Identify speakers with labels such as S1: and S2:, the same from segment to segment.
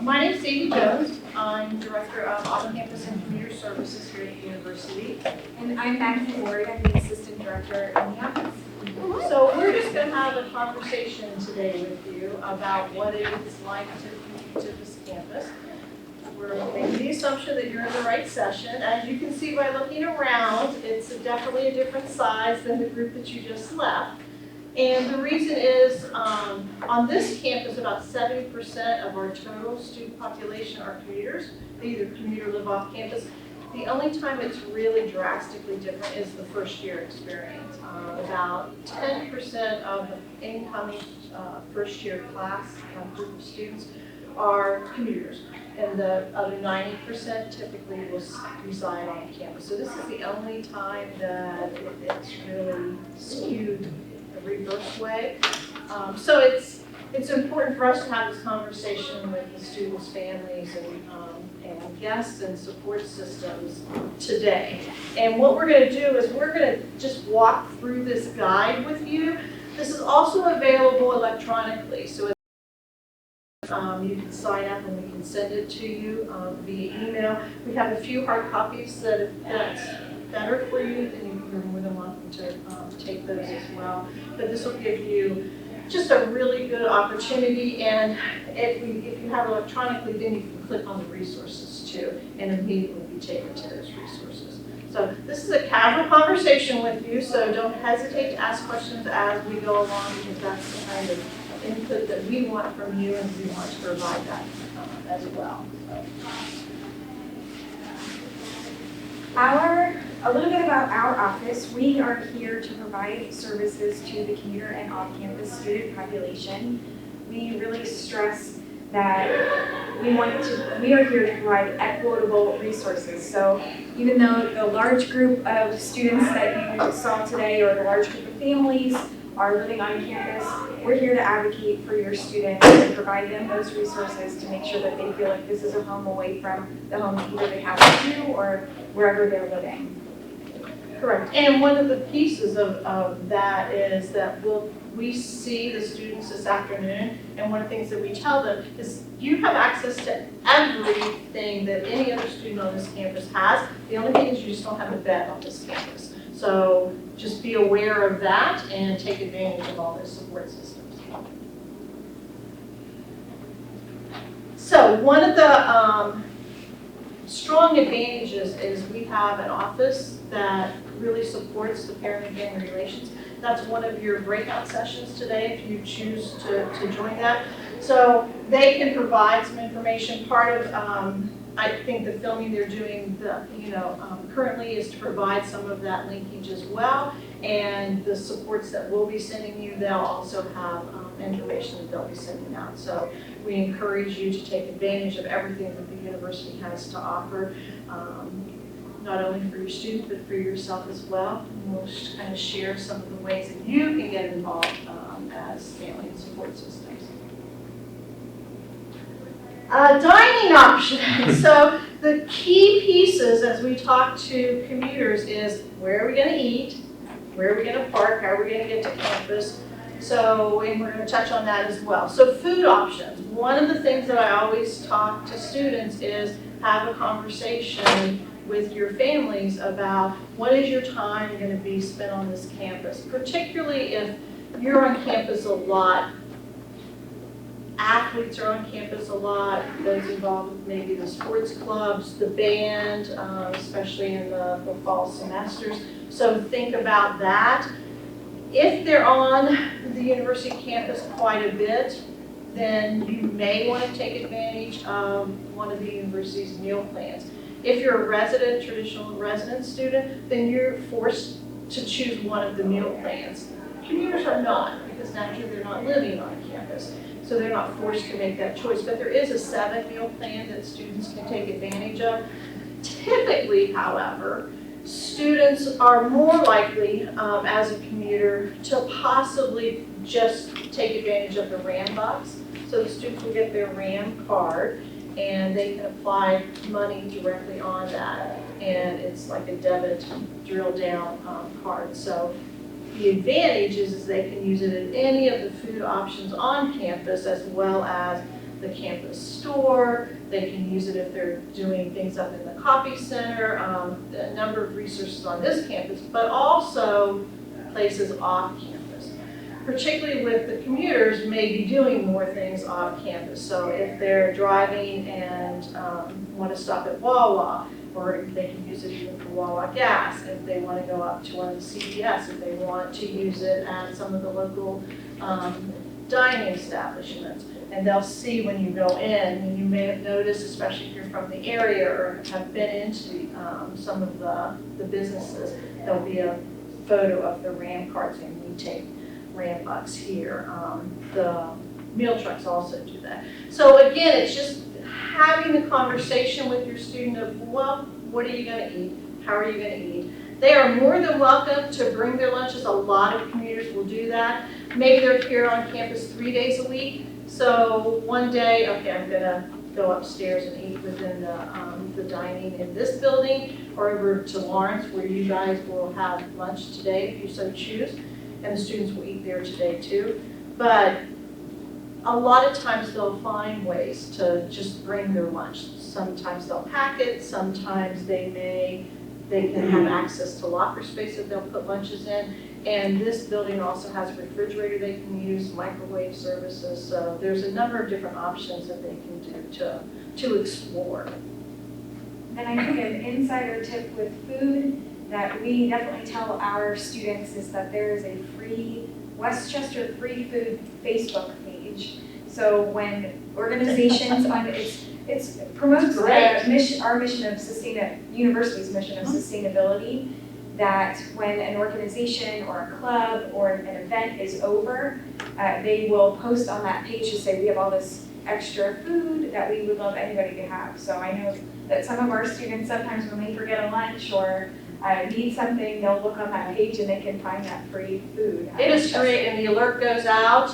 S1: My name is Sadie Jones. I'm Director of On-Campus and Commuter Services here at the university.
S2: And I'm Maggie Ward. I'm the Assistant Director in the office.
S1: So we're just going to have a conversation today with you about what it is like to commute to this campus. We're making the assumption that you're in the right session. As you can see by looking around, it's definitely a different size than the group that you just left. And the reason is, on this campus, about 70% of our total student population are commuters. They either commute or live off campus. The only time it's really drastically different is the first year experience. About 10% of the incoming first year class group of students are commuters. And the other 90% typically will reside on campus. So this is the only time that it's really skewed the reverse way. So it's important for us to have this conversation with the students' families and guests and support systems today. And what we're going to do is we're going to just walk through this guide with you. This is also available electronically, so you can sign up and we can send it to you via email. We have a few hard copies that if that's better for you, then you're more than welcome to take those as well. But this will give you just a really good opportunity, and if you have it electronically, then you can click on the resources too and immediately be taken to those resources. So this is a casual conversation with you, so don't hesitate to ask questions as we go along, because that's the kind of input that we want from you, and we want to provide that as well.
S2: A little bit about our office. We are here to provide services to the commuter and off-campus student population. We really stress that we are here to provide equitable resources. So even though the large group of students that you saw today, or the large group of families, are living on campus, we're here to advocate for your students and provide them those resources to make sure that they feel like this is a home away from the home that either they have with you or wherever they're living.
S1: Correct. And one of the pieces of that is that we see the students this afternoon, and one of the things that we tell them is you have access to everything that any other student on this campus has. The only thing is you just don't have a bed on this campus. So just be aware of that and take advantage of all those support systems. So one of the strong advantages is we have an office that really supports the parent and family relations. That's one of your breakout sessions today if you choose to join that. So they can provide some information. Part of I think the filming they're doing currently is to provide some of that linkage as well, and the supports that we'll be sending you, they'll also have information that they'll be sending out. So we encourage you to take advantage of everything that the university has to offer, not only for your students but for yourself as well. And we'll kind of share some of the ways that you can get involved as family and support systems. Dining options. So the key pieces as we talk to commuters is where are we going to eat, where are we going to park, how are we going to get to campus. So, and we're going to touch on that as well. So food options. One of the things that I always talk to students is have a conversation with your families about what is your time going to be spent on this campus, particularly if you're on campus a lot. Athletes are on campus a lot, those involved with maybe the sports clubs, the band, especially in the fall semesters. So think about that. If they're on the university campus quite a bit, then you may want to take advantage of one of the university's meal plans. If you're a traditional resident student, then you're forced to choose one of the meal plans. Commuters are not, because naturally they're not living on campus. So they're not forced to make that choice. But there is a 7-meal plan that students can take advantage of. Typically, however, students are more likely as a commuter to possibly just take advantage of the RAM bucks. So the students will get their RAM card and they can apply money directly on that. And it's like a debit drill down card. So the advantage is they can use it at any of the food options on campus, as well as the campus store, they can use it if they're doing things up in the copy center, a number of resources on this campus, but also places off campus. Particularly with the commuters may be doing more things off campus. So if they're driving and want to stop at Wawa, or they can use it even for Wawa gas, if they want to go up to one of the CVS, if they want to use it at some of the local dining establishments. And they'll see when you go in, and you may have noticed, especially if you're from the area or have been into some of the businesses, there'll be a photo of the RAM cards, and we take RAM bucks here. The meal trucks also do that. So again, it's just having the conversation with your student of, well, what are you going to eat? How are you going to eat? They are more than welcome to bring their lunches. A lot of commuters will do that. Maybe they're here on campus 3 days a week. So one day, okay, I'm going to go upstairs and eat within the dining in this building, or over to Lawrence, where you guys will have lunch today if you so choose. And the students will eat there today too. But a lot of times they'll find ways to just bring their lunch. Sometimes they'll pack it, sometimes they can have access to locker space that they'll put lunches in. And this building also has a refrigerator they can use, microwave services. So there's a number of different options that they can do to explore.
S2: Then I think an insider tip with food that we definitely tell our students is that there is a free Westchester Free Food Facebook page. So when organizations on it promotes the our mission of university's mission of sustainability, that when an organization or a club or an event is over, they will post on that page to say we have all this extra food that we would love anybody to have. So I know that some of our students sometimes when they forget a lunch or need something, they'll look on that page and they can find that free food.
S1: It is great, and the alert goes out,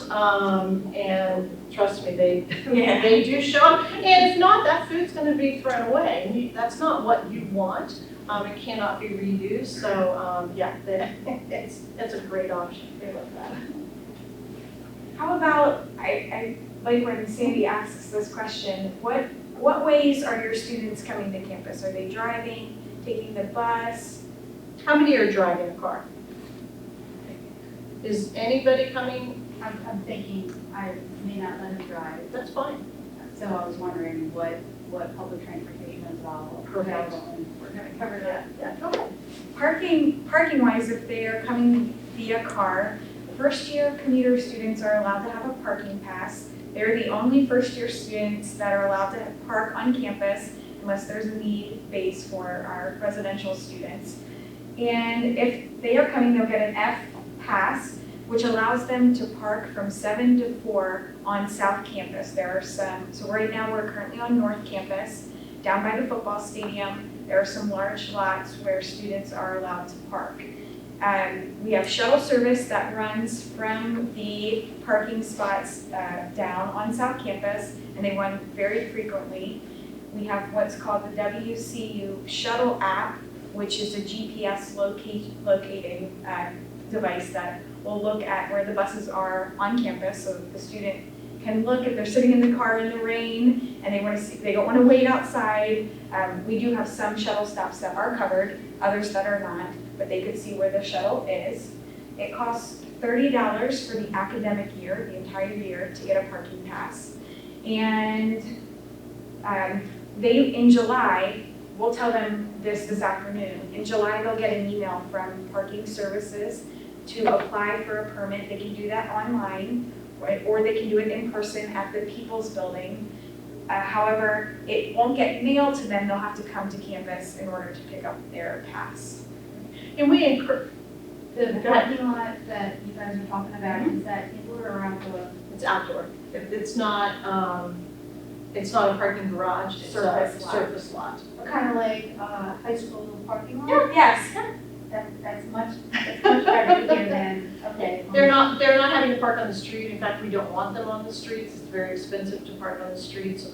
S1: and trust me, they do show up. And if not, that food's going to be thrown away. And that's not what you want. It cannot be reused. So yeah, it's a great option. They love that.
S2: How about, I like when Sandy asks this question, what ways are your students coming to campus? Are they driving, taking the bus?
S1: How many are driving a car? Is anybody coming?
S3: I'm thinking I may not let him drive,
S1: That's fine.
S3: so I was wondering what public transportation is all
S1: Perfect.
S3: available, and we're gonna cover that.
S1: Yeah, go ahead.
S2: Parking wise, if they are coming via car, first year commuter students are allowed to have a parking pass. They're the only first year students that are allowed to park on campus unless there's a need base for our residential students. And if they are coming, they'll get an F pass, which allows them to park from 7 to 4 on South Campus. There are so right now we're currently on North Campus, down by the football stadium. There are some large lots where students are allowed to park. We have shuttle service that runs from the parking spots down on South Campus, and they run very frequently. We have what's called the WCU shuttle app, which is a GPS locating device that will look at where the buses are on campus, so that the student can look if they're sitting in the car in the rain and they don't want to wait outside. We do have some shuttle stops that are covered, others that are not, but they could see where the shuttle is. It costs $30 for the academic year, the entire year, to get a parking pass. And in July, we'll tell them this afternoon. In July, they'll get an email from Parking Services to apply for a permit. They can do that online, right, or they can do it in person at the People's Building. However, it won't get mailed to them. They'll have to come to campus in order to pick up their pass.
S1: And we encourage,
S3: The parking lot that you guys are talking about, is that indoor or outdoor?
S1: it's outdoor. It's not a parking garage, it's a surface lot.
S3: Kind of like high school parking lot?
S1: Yeah.
S2: Yes.
S3: That's much better here than, okay.
S1: They're not having to park on the street. In fact, we don't want them on the streets. It's very expensive to park on the streets.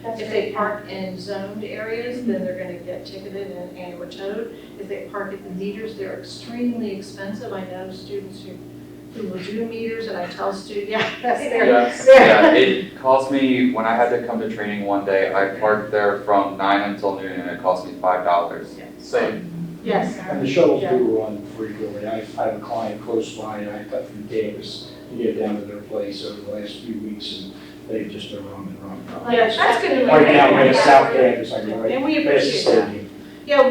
S1: If they park in zoned areas, then they're going to get ticketed and or towed. If they park at the meters, they're extremely expensive. I know students who who will do meters, and I tell students, yeah, that's there.
S4: Yes, yeah, it cost me, when I had to come to training one day, I parked there from 9 until noon and it cost me $5. Same.
S1: Yes,
S5: And the shuttles do run frequently. I have a client close by, and I cut through campus to get down to their place over the last few weeks, and they've just been running.
S1: yes, that's good.
S5: Right now, we're in the South Campus, I go right
S1: And we
S5: past the
S1: appreciate that.
S5: stadium.
S1: Yeah,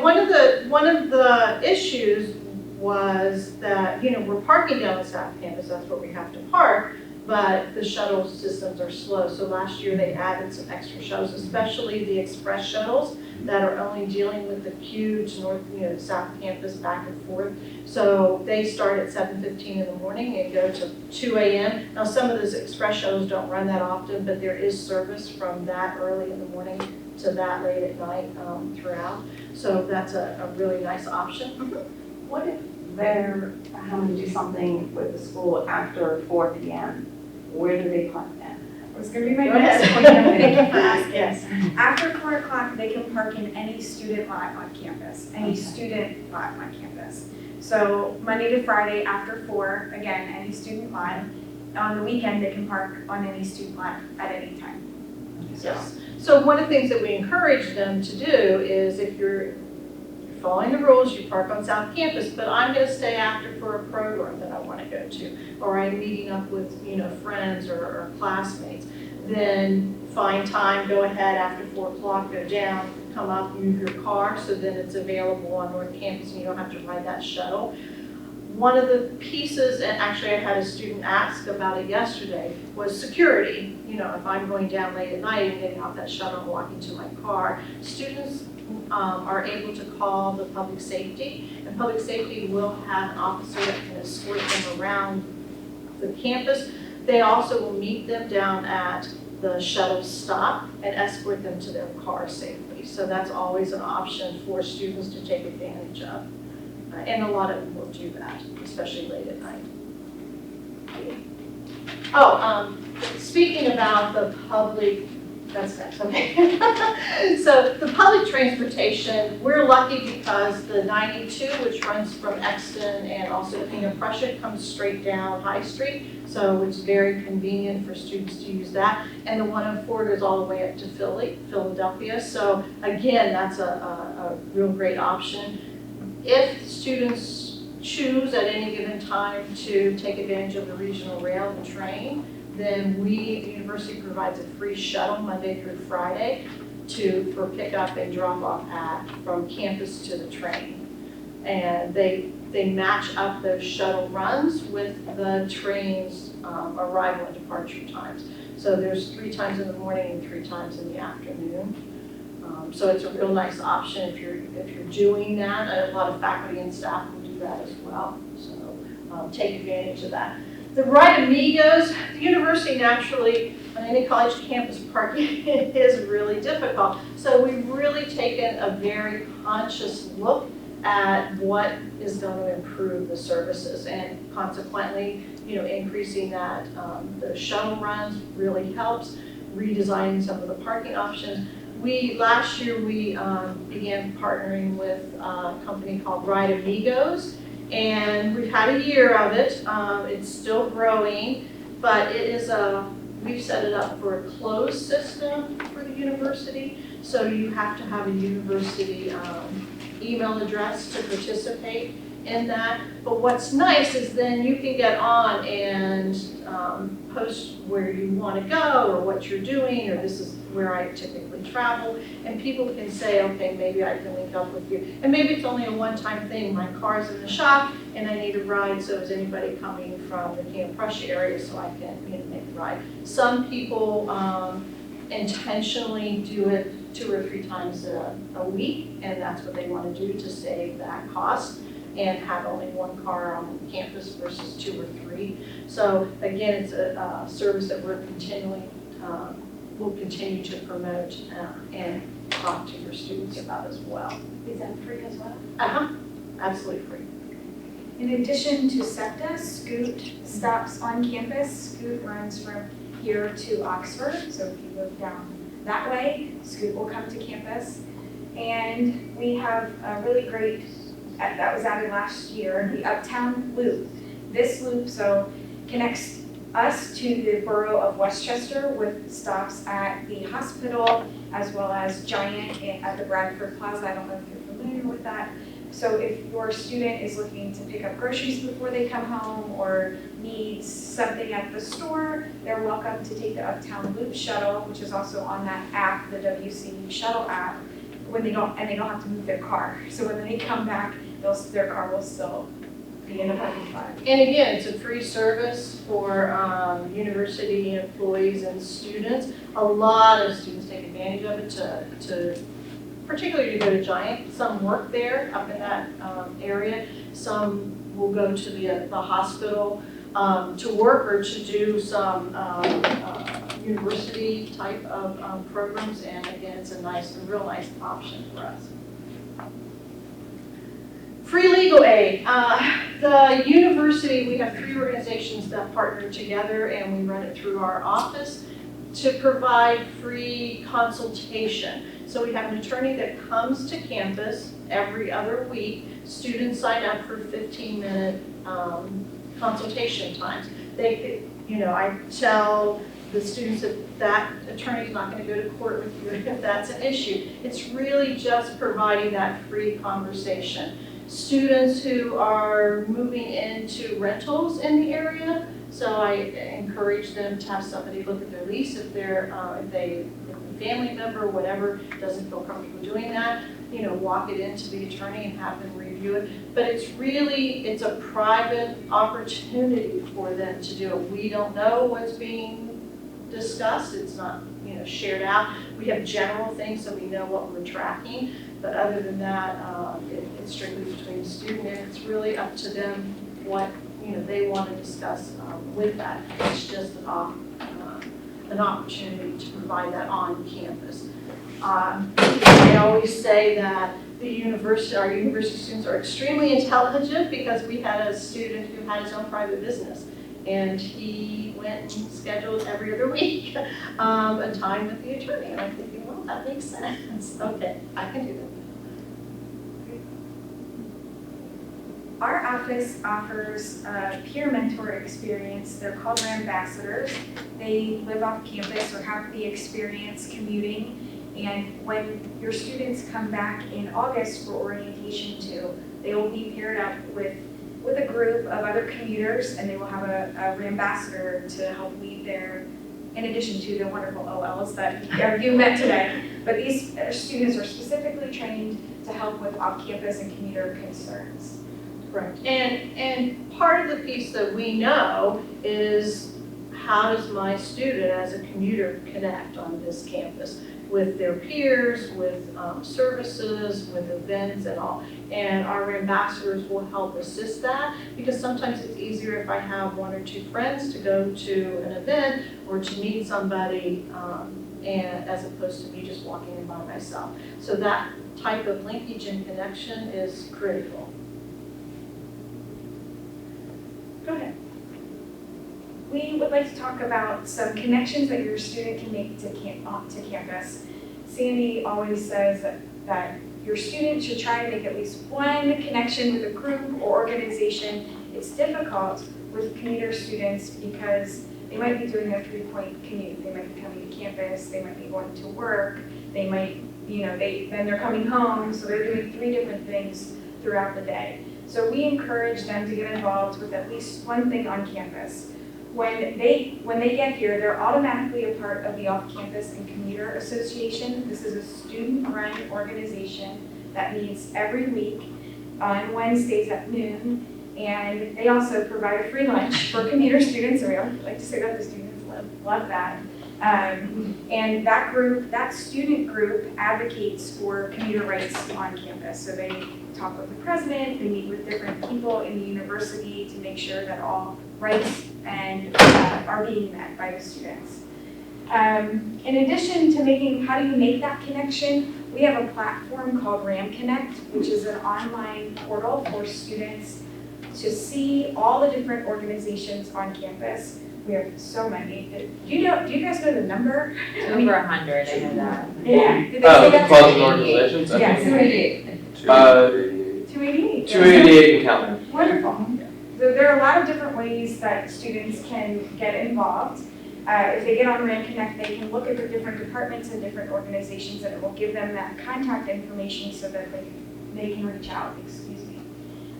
S1: one of the issues was that, we're parking down the South Campus, that's where we have to park, but the shuttle systems are slow. So last year they added some extra shuttles, especially the express shuttles that are only dealing with the Q to South Campus back and forth. So they start at 7:15 in the morning and go to 2 a.m. Now, some of those express shuttles don't run that often, but there is service from that early in the morning to that late at night throughout. So that's a really nice option.
S6: What if they're having to do something with the school after 4 p.m.? Where do they park then?
S2: It was gonna be my
S1: Go
S2: next
S1: ahead.
S2: point. Thank you for asking.
S1: Yes.
S2: After 4 o'clock, they can park in any student lot on campus, any
S6: Okay.
S2: student lot on campus. So Monday to Friday after 4, again, any student lot. On the weekend, they can park on any student lot at any time.
S1: Yes. So one of the things that we encourage them to do is if you're following the rules, you park on South Campus, but I'm going to stay after for a program that I want to go to, or I'm meeting up with, friends or classmates, then find time, go ahead after 4 o'clock, go down, come up, move your car, so then it's available on North Campus and you don't have to ride that shuttle. One of the pieces, and actually I had a student ask about it yesterday, was security. If I'm going down late at night and getting off that shuttle and walking to my car, students are able to call the public safety, and public safety will have an officer that can escort them around the campus. They also will meet them down at the shuttle stop and escort them to their car safely. So that's always an option for students to take advantage of. And a lot of them will do that, especially late at night. Speaking about the public, that's next, okay. So the public transportation, we're lucky because the 92, which runs from Exton and also King of Prussia, comes straight down High Street. So it's very convenient for students to use that. And the 104 goes all the way up to Philadelphia. So again, that's a real great option. If students choose at any given time to take advantage of the regional rail and train, then the university provides a free shuttle Monday through Friday for pickup and drop off from campus to the train. And they match up those shuttle runs with the train's arrival and departure times. So there's 3 times in the morning and 3 times in the afternoon. So it's a real nice option if you're doing that. And a lot of faculty and staff will do that as well. So take advantage of that. The Right Amigos, the university naturally, on any college campus, parking is really difficult. So we've really taken a very conscious look at what is going to improve the services, and consequently, increasing that. The shuttle runs really helps, redesigning some of the parking options. Last year we began partnering with a company called Right Amigos, and we've had a year of it. It's still growing, but we've set it up for a closed system for the university. So you have to have a university email address to participate in that. But what's nice is then you can get on and post where you want to go or what you're doing, or this is where I typically travel, and people can say, okay, maybe I can link up with you. And maybe it's only a one-time thing. My car's in the shop and I need a ride, so is anybody coming from the King of Prussia area so I can make a ride. Some people intentionally do it 2 or 3 times a week, and that's what they want to do to save that cost and have only 1 car on campus versus 2 or 3. So again, it's a service that we're will continue to promote and talk to your students about as well.
S3: Is that free as well?
S1: Absolutely free.
S2: In addition to SEPTA, Scoot stops on campus. Scoot runs from here to Oxford, so if you live down that way, Scoot will come to campus. And we have a really great, that was added last year, the Uptown Loop. This loop connects us to the borough of Westchester with stops at the hospital as well as Giant at the Bradford Plaza. I don't know if you're familiar with that. So if your student is looking to pick up groceries before they come home or needs something at the store, they're welcome to take the Uptown Loop shuttle, which is also on that app, the WC Shuttle app, and they don't have to move their car. So when they come back, their car will still be in the parking lot.
S1: And again, it's a free service for university employees and students. A lot of students take advantage of it to particularly to go to Giant. Some work there up in that area. Some will go to the hospital to work or to do some university type of programs. And again, it's a real nice option for us. Free legal aid. The university, we have 3 organizations that partner together and we run it through our office to provide free consultation. So we have an attorney that comes to campus every other week. Students sign up for 15-minute consultation times. I tell the students that attorney's not going to go to court with you if that's an issue. It's really just providing that free conversation. Students who are moving into rentals in the area, so I encourage them to have somebody look at their lease if if a family member or whatever doesn't feel comfortable doing that, walk it into the attorney and have them review it. But it's a private opportunity for them to do it. We don't know what's being discussed. It's not, shared out. We have general things so we know what we're tracking. But other than that, it's strictly between the student, and it's really up to them what they want to discuss with that. It's just an opportunity to provide that on campus. I always say that our university students are extremely intelligent because we had a student who had his own private business. And he went and scheduled every other week a time with the attorney. And I'm thinking, well, that makes sense. Okay, I can do that.
S2: Our office offers a peer mentor experience. They're called ambassadors. They live off campus or have the experience commuting. And when your students come back in August for orientation 2, they will be paired up with a group of other commuters, and they will have a ambassador to help lead their, in addition to the wonderful OLs that you met today. But these students are specifically trained to help with off-campus and commuter concerns.
S1: Correct. And part of the piece that we know is how does my student as a commuter connect on this campus with their peers, with services, with events and all. And our ambassadors will help assist that because sometimes it's easier if I have 1 or 2 friends to go to an event or to meet somebody and as opposed to me just walking in by myself. So that type of linkage and connection is critical. Go ahead.
S2: We would like to talk about some connections that your student can make to campus. Sandy always says that your student should try to make at least one connection with a group or organization. It's difficult with commuter students because they might be doing a 3-point commute. They might be coming to campus, they might be going to work, they might, then they're coming home, so they're doing 3 different things throughout the day. So we encourage them to get involved with at least one thing on campus. When they get here, they're automatically a part of the Off-Campus and Commuter Association. This is a student-run organization that meets every week on Wednesdays at noon. And they also provide a free lunch for commuter students. So we like to say that the students love that. And that student group advocates for commuter rights on campus. So they talk with the president, they meet with different people in the university to make sure that all rights are being met by the students. In addition to how do you make that connection, we have a platform called RAM Connect, which is an online portal for students to see all the different organizations on campus. We have so many. Do you guys know the number?
S7: Over 100, I know that.
S2: Yeah. Did they say that?
S8: Clubs and organizations, I
S2: Yes.
S8: think.
S2: 288.
S8: 288 and counting.
S2: Wonderful. So there are a lot of different ways that students can get involved. If they get on Rand Connect, they can look at the different departments and different organizations, and it will give them that contact information so that they can reach out,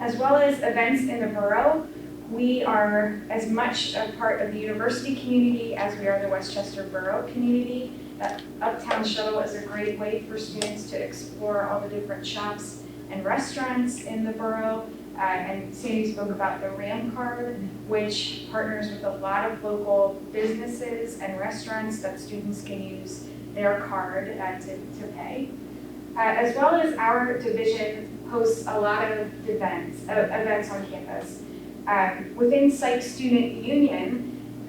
S2: As well as events in the borough, we are as much a part of the university community as we are the Westchester Borough community. That Uptown Shuttle is a great way for students to explore all the different shops and restaurants in the borough. And Sandy spoke about the RAM card, which partners with a lot of local businesses and restaurants that students can use their card to pay. As well as our division hosts a lot of events on campus. Within Psych Student Union,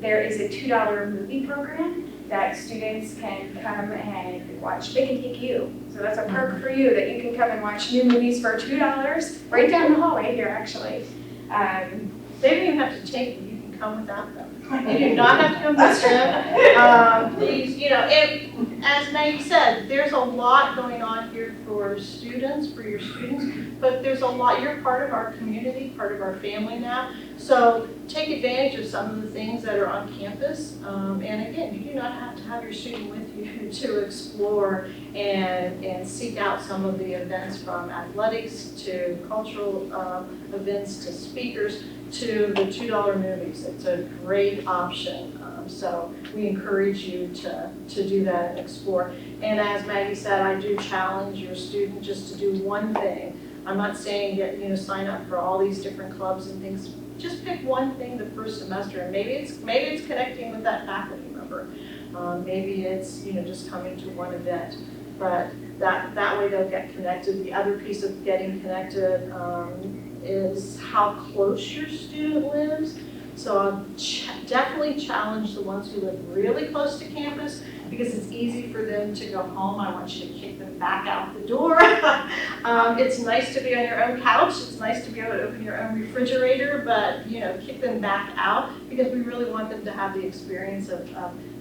S2: there is a $2 movie program that students can come and watch. They can take you. So that's a perk for you, that you can come and watch new movies for $2 right down the hallway here, actually.
S1: They don't even have to take you, you can come without them. You do not have to come with them. Please, and as Maggie said, there's a lot going on here for your students, but there's a lot, you're part of our community, part of our family now. So take advantage of some of the things that are on campus. And again, you do not have to have your student with you to explore and seek out some of the events, from athletics to cultural events to speakers to the $2 movies. It's a great option. So we encourage you to do that and explore. And as Maggie said, I do challenge your student just to do one thing. I'm not saying sign up for all these different clubs and things. Just pick one thing the first semester, and maybe it's connecting with that faculty member. Maybe it's just coming to one event, but that way they'll get connected. The other piece of getting connected is how close your student lives. So I'll definitely challenge the ones who live really close to campus, because it's easy for them to go home. I want you to kick them back out the door. It's nice to be on your own couch. It's nice to be able to open your own refrigerator, but kick them back out, because we really want them to have the experience of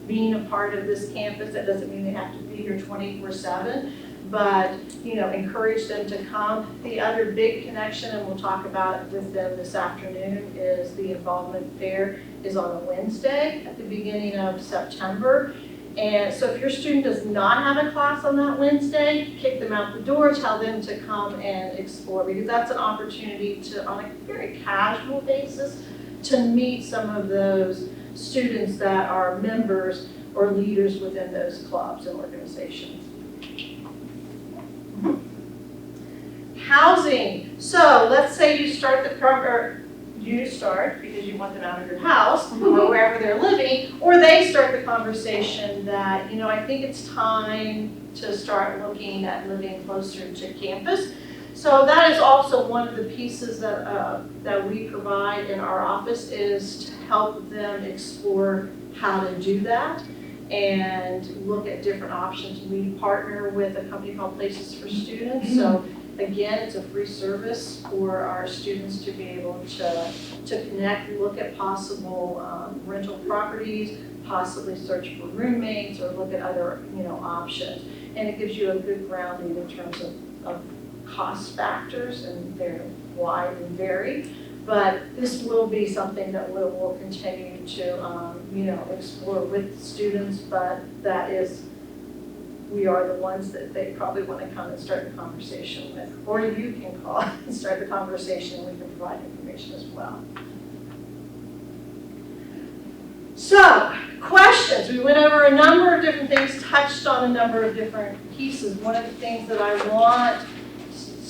S1: being a part of this campus. That doesn't mean they have to be here 24/7. But, encourage them to come. The other big connection, and we'll talk about it with them this afternoon, is the involvement fair is on a Wednesday at the beginning of September. And so if your student does not have a class on that Wednesday, kick them out the door, tell them to come and explore, because that's an opportunity to, on a very casual basis, to meet some of those students that are members or leaders within those clubs and organizations. Housing. So let's say you start the program, because you want them out of your house or wherever they're living, or they start the conversation that, I think it's time to start looking at living closer to campus. So that is also one of the pieces that we provide in our office, is to help them explore how to do that and look at different options. We partner with a company called Places for Students. So again, it's a free service for our students to be able to connect, look at possible rental properties, possibly search for roommates, or look at other options. And it gives you a good grounding in terms of cost factors, and they're wide and varied. But this will be something that we'll continue to explore with students, but that is, we are the ones that they probably want to come and start the conversation with. Or you can call and start the conversation, and we can provide information as well. So, questions. We went over a number of different things, touched on a number of different pieces. One of the things that I want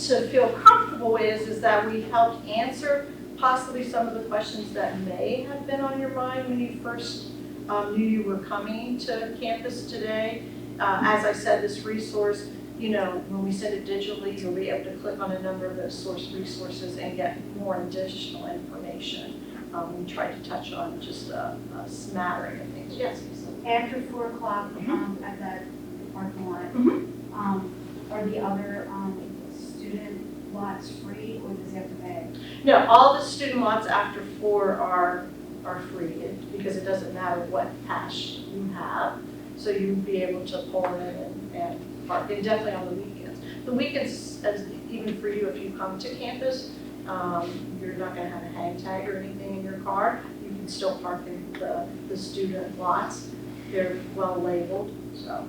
S1: to feel comfortable with is that we helped answer possibly some of the questions that may have been on your mind when you first knew you were coming to campus today. As I said, this resource, when we send it digitally, you'll be able to click on a number of those source resources and get more additional information. We tried to touch on just a smattering of things. Yes, Lisa?
S3: After 4 o'clock at that parking lot, are the other student lots free, or does he have to pay?
S1: No, all the student lots after 4 are free, because it doesn't matter what hash you have. So you would be able to pull in and park, and definitely on the weekends. The weekends, even for you, if you come to campus, You're not gonna have a hang tag or anything in your car. You can still park in the student lots. They're well labeled, so.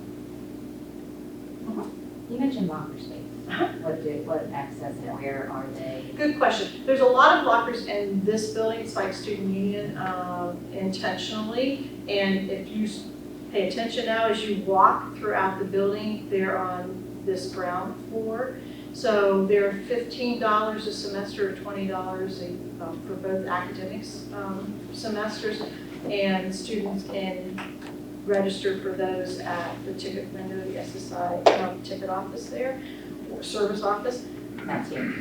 S7: You mentioned locker space. What access and where are they?
S1: Good question. There's a lot of lockers in this building, it's like Student Union, intentionally. And if you pay attention now, as you walk throughout the building, they're on this ground floor. So they're $15 a semester or $20 for both academics semesters. And students can register for those at the ticket window, the SSI ticket office there, or service office.
S7: That's here.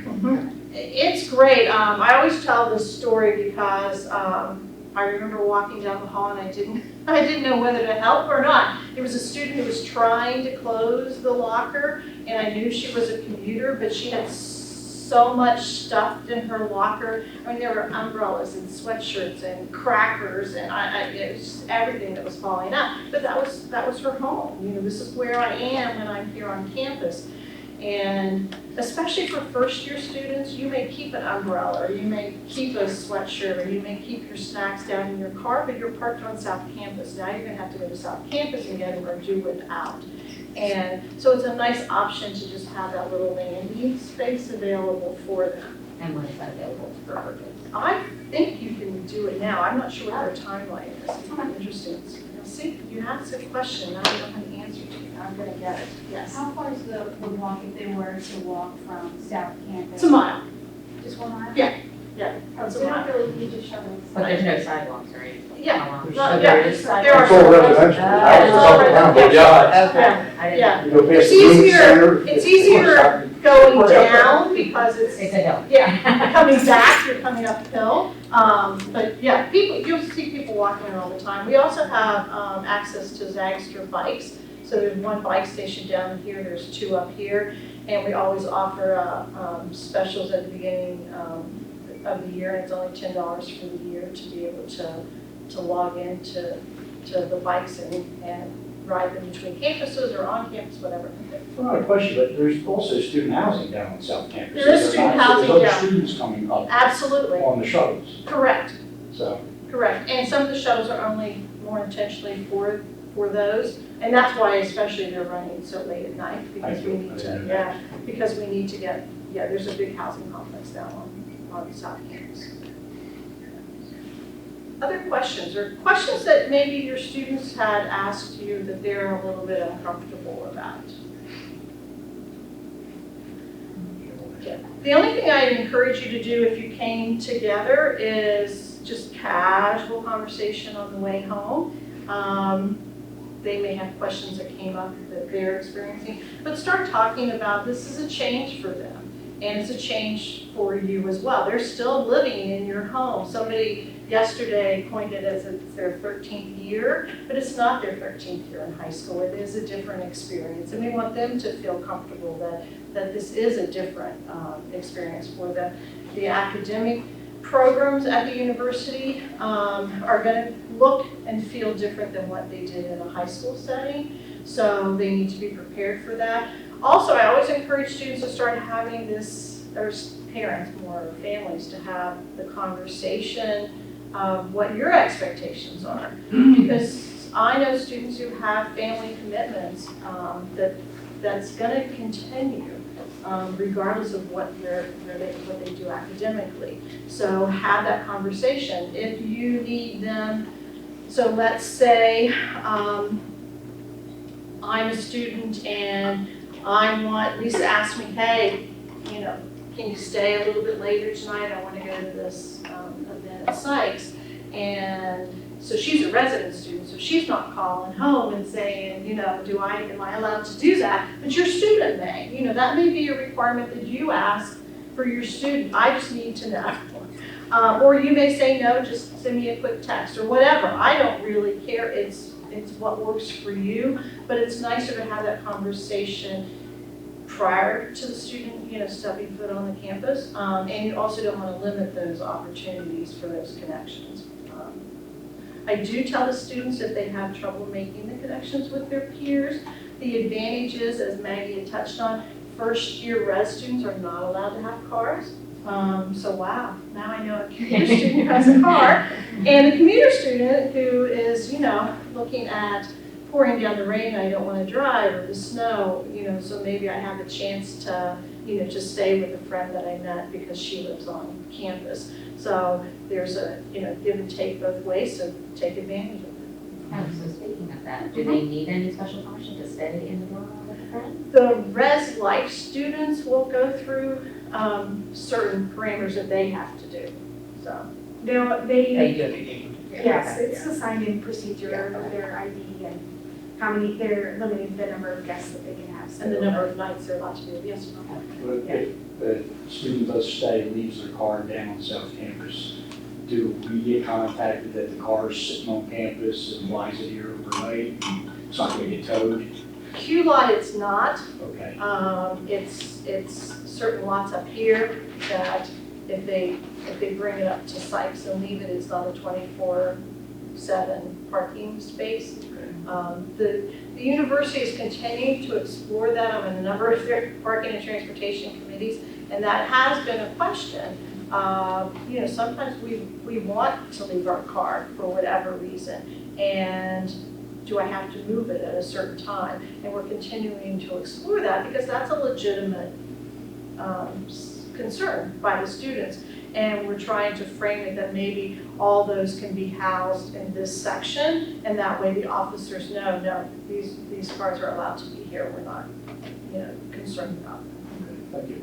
S1: It's great. I always tell this story because I remember walking down the hall and I didn't know whether to help or not. There was a student who was trying to close the locker, and I knew she was a commuter, but she had so much stuffed in her locker. I mean, there were umbrellas and sweatshirts and crackers, and it was just everything that was falling out. But that was her home. You know, this is where I am when I'm here on campus. And especially for first-year students, you may keep an umbrella, or you may keep a sweatshirt, or you may keep your snacks down in your car, but you're parked on South Campus. Now you're gonna have to go to South Campus and get them or do without. And so it's a nice option to just have that little landing space available for them.
S7: And when is that available for purchase?
S1: I think you can do it now. I'm not sure what their timeline is. It's interesting. See, you asked a question, now I don't have an answer to it. I'm gonna get it, yes.
S3: How far is the walk if they were to walk from South Campus?
S1: It's a mile.
S3: Just 1 mile?
S1: Yeah,
S3: Oh,
S1: it's
S3: so
S1: a
S3: they
S1: mile.
S3: don't really need to shovel.
S7: But there's no sidewalks or anything?
S1: Yeah.
S7: How long?
S1: Well,
S7: Oh,
S1: yeah,
S7: there is
S1: there are.
S5: It's all residential.
S7: Oh.
S5: Houses up and down both
S1: Yeah.
S5: sides.
S7: Okay, I didn't
S1: Yeah.
S5: You go past
S1: It's
S5: the food
S1: easier-
S5: center,
S1: it's easier going down because
S7: It's a
S1: it's,
S7: hill.
S1: yeah, coming back, you're coming uphill. But yeah, you'll see people walking there all the time. We also have access to Zagster bikes. So there's one bike station down here, there's 2 up here. And we always offer specials at the beginning of the year. And it's only $10 for the year to be able to log into the bikes and ride them between campuses or on campus, whatever.
S5: Well, not a question, but there's also student housing down on South Campus.
S1: There is
S5: There's
S1: student
S5: not- so
S1: housing
S5: There's
S1: down.
S5: other students coming up
S1: Absolutely,
S5: on the shuttles,
S1: correct.
S5: so.
S1: Correct, and some of the shuttles are only more intentionally for those, and that's why especially they're running so late at night, because we need to, yeah, because we need to get, yeah, there's a big housing complex down on South Campus. Other questions, or questions that maybe your students had asked you that they're a little bit uncomfortable about? Yeah. The only thing I'd encourage you to do if you came together is just casual conversation on the way home. They may have questions that came up that they're experiencing, but start talking about this is a change for them, and it's a change for you as well. They're still living in your home. Somebody yesterday coined it as it's their 13th year, but it's not their 13th year in high school. It is a different experience, and we want them to feel comfortable that this is a different experience for them. The academic programs at the university are going to look and feel different than what they did in a high school setting, so they need to be prepared for that. Also, I always encourage students to start having this, or parents more, or families, to have the conversation of what your expectations are. Because I know students who have family commitments that's going to continue regardless of what they do academically. So have that conversation. If you need them, so let's say I'm a student and Lisa asked me, hey, you know, can you stay a little bit later tonight? I want to go to this event at Sykes. And so she's a resident student, so she's not calling home and saying, you know, am I allowed to do that? But your student may. You know, that may be a requirement that you ask for your student. I just need to know. Or you may say, no, just send me a quick text or whatever. I don't really care. It's what works for you, but it's nicer to have that conversation prior to the student, you know, stepping foot on the campus. And you also don't want to limit those opportunities for those connections. I do tell the students if they have trouble making the connections with their peers, the advantage is, as Maggie had touched on, first-year res students are not allowed to have cars. So wow, now I know a commuter student who has a car, and a commuter student who is, looking at pouring down the rain, I don't want to drive, or the snow, so maybe I have a chance to, just stay with a friend that I met because she lives on campus. So there's a, give and take both ways, so take advantage of it.
S7: Oh, so speaking of that, do they need any special permission to stay in the dorm with a friend?
S1: The res life students will go through certain parameters that they have to do, so.
S7: They do it.
S2: Yes, it's a signed-in procedure of their ID and how many, they're limiting the number of guests that they can have. So
S1: And the number of nights they're allowed to do, yes or no?
S5: But if the student does stay, leaves their car down on South Campus, do we get contacted that the car is sitting on campus and why is it here overnight? It's not gonna get towed?
S1: Q lot it's not,
S5: Okay.
S1: it's certain lots up here that if they bring it up to Sykes and leave it, it's not a 24/7 parking space. The university is continuing to explore that on a number of their parking and transportation committees, and that has been a question. Sometimes we want to leave our car for whatever reason, and do I have to move it at a certain time? And we're continuing to explore that because that's a legitimate concern by the students. And we're trying to frame it that maybe all those can be housed in this section, and that way the officers know, no, these cars are allowed to be here. We're not, concerned about them.
S5: Thank you.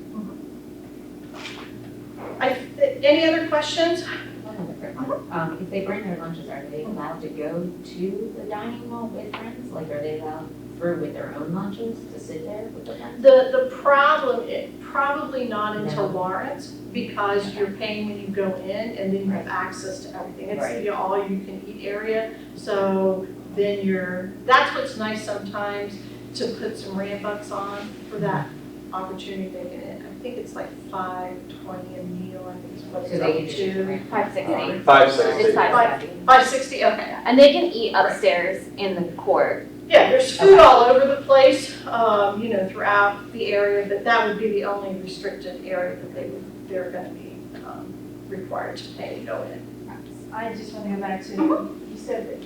S1: Any other questions?
S7: One other quick one. If they bring their lunches, are they allowed to go to the dining hall with friends? Like, are they allowed through with their own lunches to sit there with their friends?
S1: The problem, probably not into
S7: No.
S1: Lawrence, because you're paying when you go in, and then you have access to everything. It's the all you can eat area, so then that's what's nice sometimes, to put some Rambucks on for that opportunity. They can, I think it's like $5.20 a meal, I think is what
S7: So
S1: it's
S7: they
S1: up
S7: can just
S1: to.
S8: $5.60.
S4: 560.
S8: It's $5.60.
S1: $5.60, okay.
S8: And they can eat upstairs in the court.
S1: Yeah, there's food all over the place, throughout the area, but that would be the only restricted area that they're gonna be, required to pay to go in.
S3: I just want to go back to, you said that,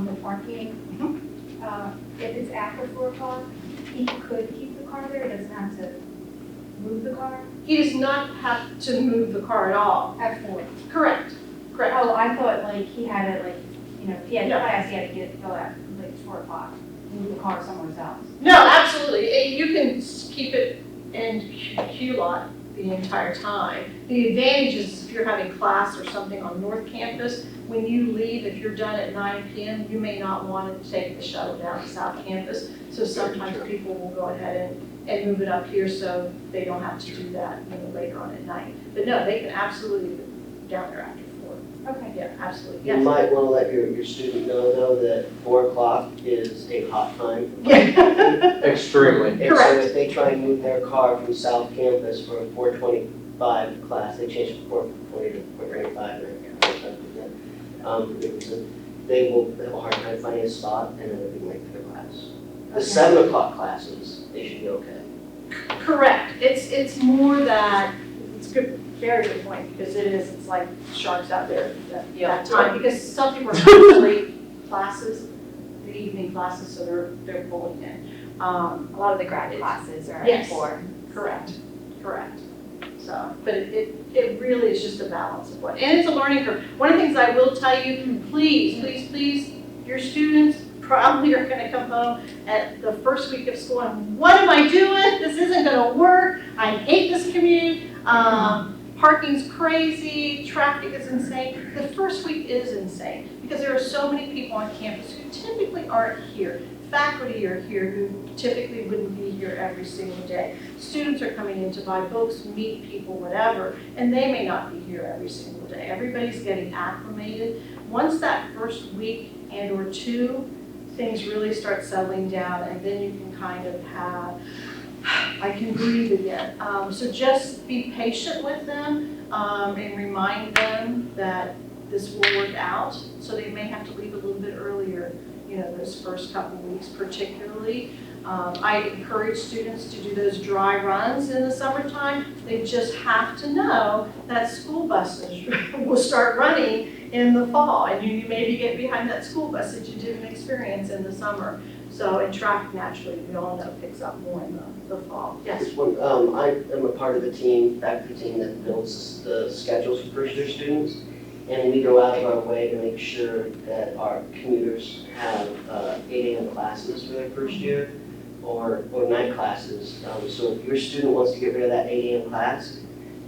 S3: the parking, if it's after 4 o'clock, he could keep the car there, he doesn't have to move the car
S1: He does not have to move the car at all.
S3: at 4.
S1: Correct.
S3: Oh, I thought like he had it if he had
S1: No.
S3: class, he had to go at like 4 o'clock, move the car somewhere else.
S1: No, absolutely. You can keep it in Q lot the entire time. The advantage is if you're having class or something on North Campus, when you leave, if you're done at 9 p.m., you may not want to take the shuttle down to South Campus. So sometimes people will go ahead and move it up here so they don't have to do that later on at night. But no, they can absolutely be down there after 4.
S3: Okay.
S1: Yeah, absolutely.
S9: You
S1: Yes.
S9: might want to let your student know, though, that 4 o'clock is a hot time.
S1: Yeah.
S4: Extremely.
S9: And so
S1: Correct.
S9: if they try and move their car from South Campus for a 4:25 class, they change from 4:20 to 4:25 or something like that. They will have a hard time finding a spot and then they'll be late for their class. The 7 o'clock classes, they should be okay.
S1: Correct. It's more that, it's good, very good point, because it's like sharks out there at that time, because some people are actually classes, the evening classes, so they're pulling in.
S8: A lot of the grad classes are at
S1: Yes.
S8: 4.
S1: Correct. So, but it really is just a balance of what, and it's a learning curve. One of the things I will tell you, please, your students probably are gonna come home at the first week of school and, what am I doing? This isn't gonna work. I hate this commute. Parking's crazy, traffic is insane. The first week is insane because there are so many people on campus who typically aren't here. Faculty are here who typically wouldn't be here every single day. Students are coming in to buy books, meet people, whatever, and they may not be here every single day. Everybody's getting acclimated. Once that first week and or 2, things really start settling down, and then you can kind of have, I can breathe again. So just be patient with them and remind them that this will work out. So they may have to leave a little bit earlier, those first couple weeks particularly. I encourage students to do those dry runs in the summertime. They just have to know that school buses will start running in the fall, and you maybe get behind that school bus that you didn't experience in the summer. So, and traffic naturally, we all know, picks up more in the fall. Yes?
S9: Just one, I am a part of the team, faculty team that builds the schedules for first-year students, and we go out of our way to make sure that our commuters have 8 a.m. classes for their first year, or night classes. So if your student wants to get rid of that 8 a.m. class,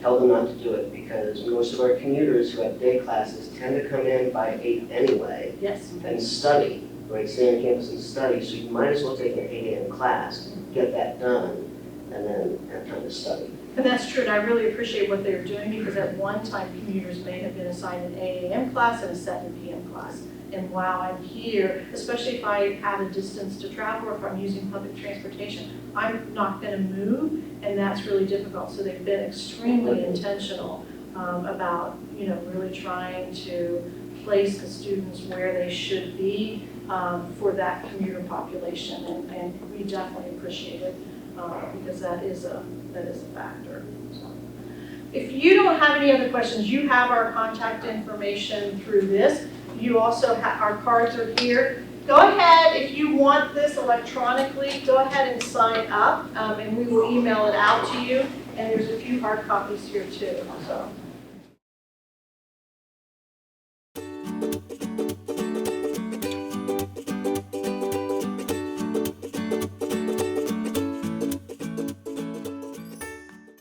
S9: tell them not to do it, because most of our commuters who have day classes tend to come in by 8 anyway
S1: Yes.
S9: and study, right, stay on campus and study, so you might as well take an 8 a.m. class, get that done, and then have time to study.
S1: And that's true, and I really appreciate what they're doing, because at one time, commuters may have been assigned an 8 a.m. class and a 7 p.m. class. And while I'm here, especially if I have a distance to travel or if I'm using public transportation, I'm not gonna move, and that's really difficult. So they've been extremely intentional about, really trying to place the students where they should be for that commuter population, and we definitely appreciate it because that is a factor. So, if you don't have any other questions, you have our contact information through this. You also have, our cards are here. Go ahead, if you want this electronically, go ahead and sign up, and we will email it out to you. And there's a few hard copies here too, so.